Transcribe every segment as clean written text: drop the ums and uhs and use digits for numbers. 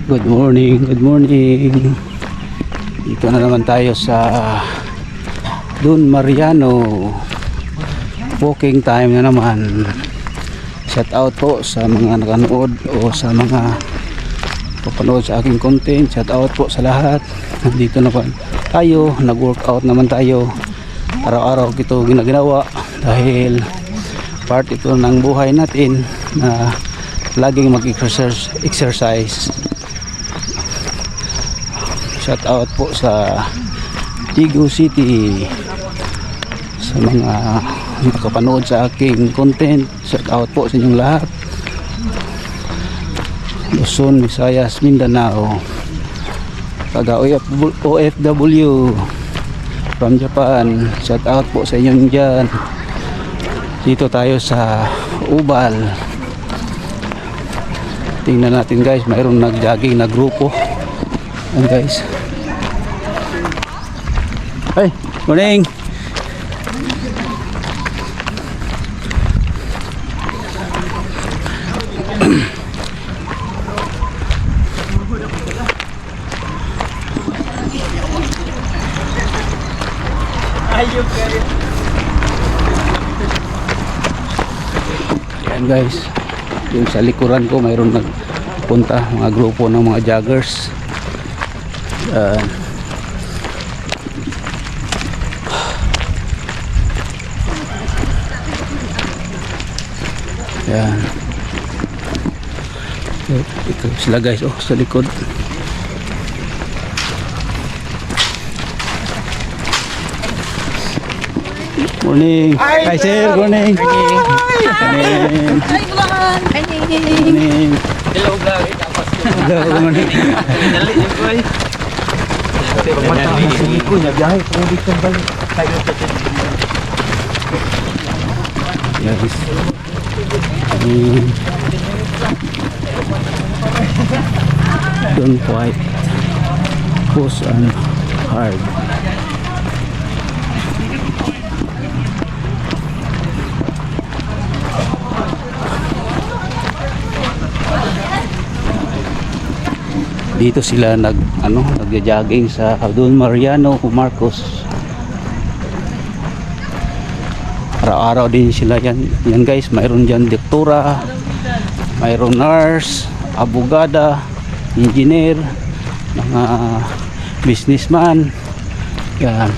Good morning, good morning. Dito na naman tayo sa Don Mariano. Walking time na naman. Shout out po sa mga nakanood o sa mga papanood sa aking content. Shout out po sa lahat. Dito naman tayo, nag-workout naman tayo. Araw-araw ito ginagawa dahil part ito ng buhay natin na laging mag-exercise. Shout out po sa Tigo City, sa mga nakapanood sa aking content. Shout out po sa inyong lahat. Luzon, Visayas, Mindanao, taga OFW from Japan. Shout out po sa inyong dyan. Dito tayo sa Ubal. Tingnan natin guys, mayroong nag-jogging na grupo. Ayan guys. Hey, morning. Ayan guys, yung sa likuran ko mayroon nagpunta mga grupo ng mga joggers. Ayan. Ito sila guys, oh, sa likod. Morning. Hi sir, morning. Morning. Morning. Hello vlog. Hello, morning. Yes. Don't fight. Push and hard. Dito sila nagja-jogging sa Don Mariano Marcos. Araw-araw din sila yan guys. Mayroon dyan doktora, mayroon nurse, abogada, engineer, mga businessman. Yan.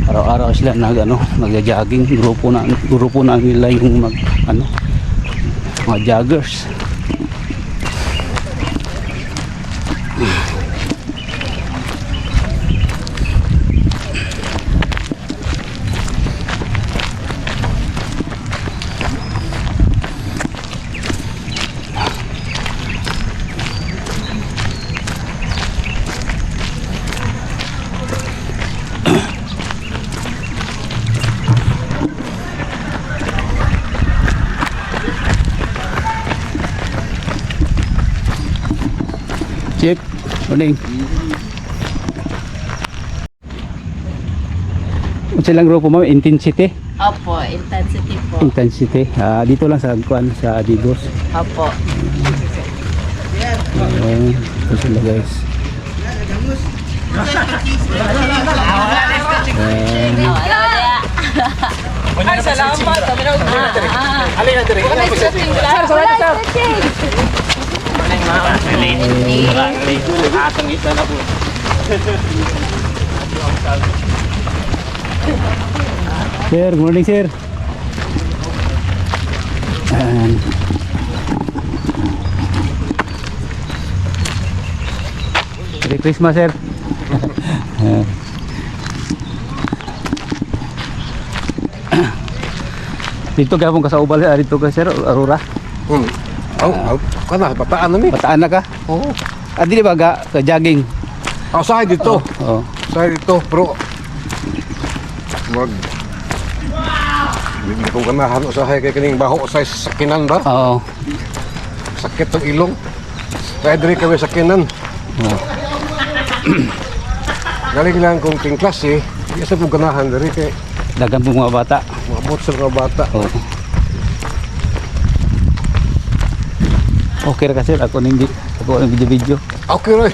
Araw-araw sila nagja-jogging. Grupo na nila yung mga joggers. Chip, morning. Unsa lang grupo mo? Intensity? Opo, intensity po. Intensity. Dito lang sa Digos. Opo. Ito sila guys. Ay, salamat. Alin na dire. Atong isa na po. Sir, good morning sir. Merry Christmas sir. Dito gabong ka sa Ubal, dito ka sir, Aurora. Kana bataan na mi. Bataan na ka? Oo. Dili ba ka jogging? Sa dito. Oo. Sa dito, bro. Hindi ko ganahan usahay kay kining baho sa sakinan ba? Oo. Sakit ng ilong. Kaya diri kami sakinan. Oo. Galing lang kong king klase, di sa kong ganahan diri kay Dagan po mga bata. mga bot sa mga bata. Oo. Okay ra kasi ako hindi ako ng video-video. Okay, Roy.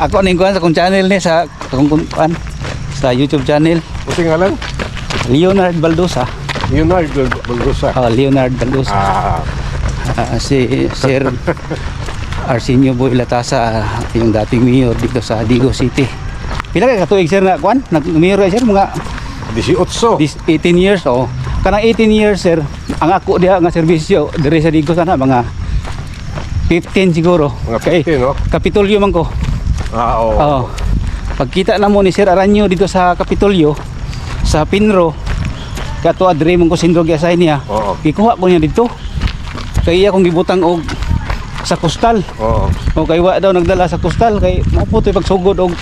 Ako ning kuan sa kong channel ni sa kung kuan sa YouTube channel Buti nga lang. Leonard Baldosa. Leonardo Baldosa. Leonard Baldosa. Si Sir Arsenio Boy Latasa, yung dating mayor dito sa Digo City. Pila ka katuig sir na kuan? Nag-mayor ka sir mga 18. 18 years oh. Kanang 18 years sir, ang ako diha nga serbisyo diri sa Digo sana mga 15 siguro. Mga Kay 15, no? Kapitolyo man ko. Oo. Oo. Pagkita na mo ni Sir Aranyo dito sa Kapitolyo, sa Pinro, kato adre mong ko sindro gi-assign niya. Oo. Gikuha ko niya dito. Kay iya kong gibutang og sa kustal. Oo. O kay wa daw nagdala sa kustal kay maputoy pagsugod og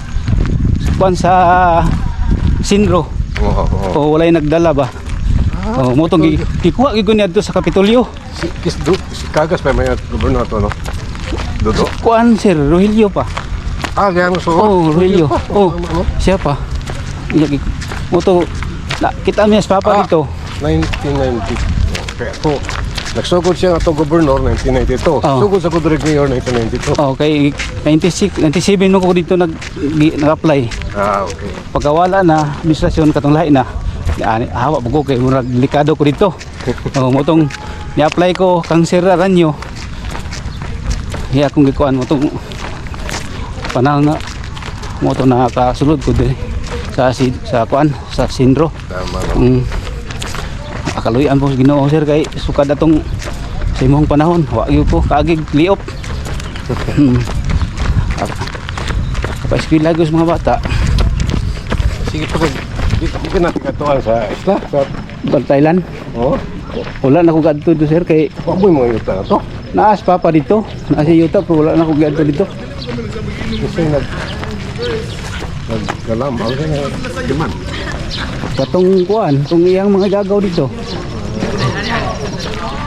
kuan sa sindro. Oo. O walay nagdala ba. O mo tong gikuha gyud niya dito sa Kapitolyo. Si Kagas pa may gobernador to, no? Dodo. Kuan Sir Rogelio pa. Gano so. Oh, Rogelio. Oh, Ano? siya pa. Mo to kita niya sa papa dito. 1990. Okay. So, nagsugod siya nga to gobernador 1992. Oo. Sugod sa Kudrig Mayor 1992. Oh, kay 96, 97 nung ko dito nag-apply. Okay. Pagkawala na, administrasyon katong lahi na. Hawa po ko kay murag delikado ko dito. Oh, motong ni-apply ko kang Sir Aranyo. Hiya akong gikuan motong panahon nga moto nakakasulod ko din sa kuan sa sindro. Tama no. Akaluyan po Ginoo sir kay sukad atong sa imong panahon wa gyud ko kaagig liop. Kapag lagos mga bata Sige pa dito natin katuan sa isla sa Bantayan. oh. Wala na ko gadto dito sir kay Wa mo mga yuta na to. naas papa dito. Naas si Yuta pero wala na ko gadto dito. Kasi naggalam ako na diman. Katong kuan, kung iyang mga gagaw dito.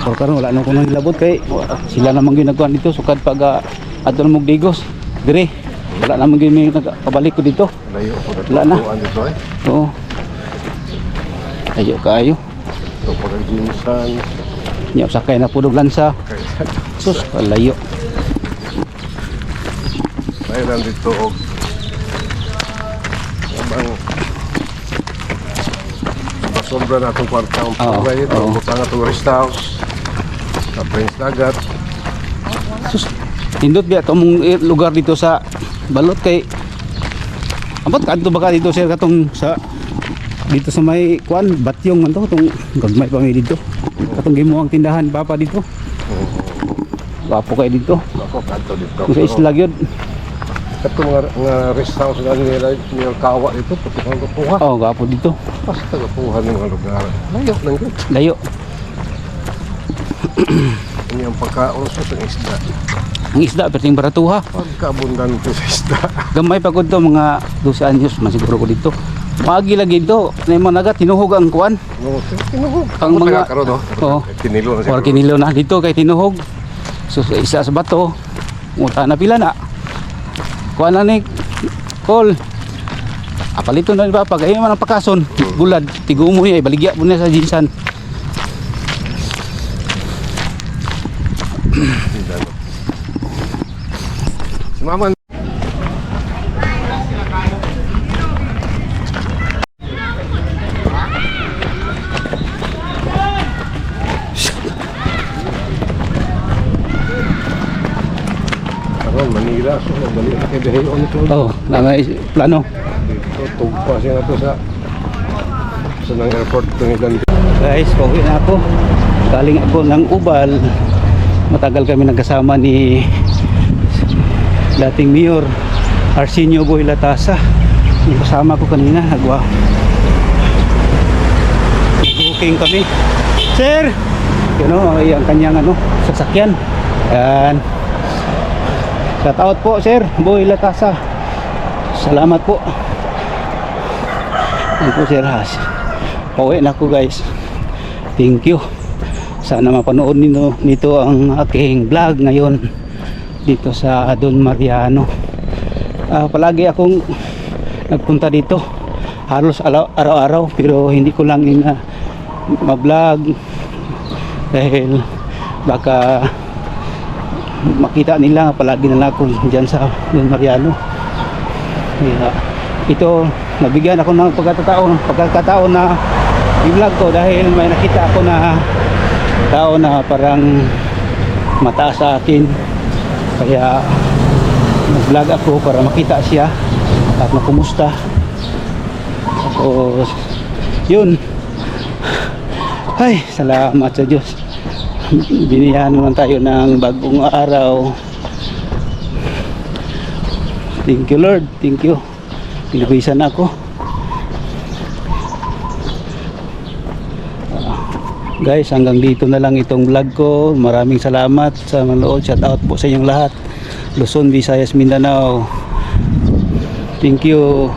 Pero karon wala na ko nang hilabot kay sila namang ginagawa dito sukad pag adto mo digos. Dire. Wala namang gimi nakabalik ko dito. Layo ko Wala na. dito eh. Oo. Ayo kaayo. Ito po ng Jinsan. Nya sakay na pudog lansa. Sus, layo. Mayroon dito og abang sombra na itong kwartang Oo, pagay ito. oo. Butang itong rest house. Sa Prince Dagat. Sus, tindot biya tomong lugar dito sa Balot kay apat kadto ba ka dito sir katong sa dito sa may kuan batyong man to tong gagmay pa may dito. Katong gimuang tindahan papa dito. Wapo kay dito. Ako kanto dito. Kung sa isla gyud. Ito nga rest house na nila kawa dito. Pati kang kapuha. Oh, gapo dito. Basta kapuha ng mga lugar. Layo lang yun. Layo. Ini ang pagkaunso sa isda. Ang isda perting baratuha. Pagkaabundante sa isda. Gamay pa gud to mga 12 anyos man siguro ko dito. Maagi lagi dito. Nay mga naga tinuhog ang kuan. No, tinuhog. Ang mga karon no. Oo. Kinilo na siya. Or kinilo na dito kay tinuhog. So sa isa sa bato, muta na pila na. Kuha na ni Call. Apalito na ni Papa, kaya man ang pakason. Bulad, tigumo niya, baligya po niya sa Jinsan. Si Mama karon Manila so balik na kay Dahion ito. Oh, na may plano. Dito tugpa siya na to sa nang airport tungidan. Guys, pauwi na ako. Galing ako ng Ubal. Matagal kami nagkasama ni dating Mayor Arsenio Boy Latasa. Yung kasama ko kanina, nagwa. Booking kami. Sir! You know, ay ang kanyang sasakyan. Yan. Shout out po, Sir Boy Latasa. Salamat po. Yan po, Sir Has. Pauwi na ako guys. Thank you. Sana mapanood nito ang aking vlog ngayon dito sa Don Mariano. Palagi akong nagpunta dito halos araw-araw pero hindi ko lang ma-vlog dahil baka makita nila palagi na lang ako dyan sa Don Mariano. Kaya ito, nabigyan ako ng pagkakataon na i-vlog ko dahil may nakita ako na tao na parang mataas sa akin, kaya nag-vlog ako para makita siya at makumusta. Tapos yun, ay salamat sa Diyos, biniyahan naman tayo ng bagong araw. Thank you Lord, thank you. Pinawisan ako. Guys, hanggang dito na lang itong vlog ko. Maraming salamat sa manood. Shout out po sa inyong lahat. Luzon, Visayas, Mindanao. Thank you.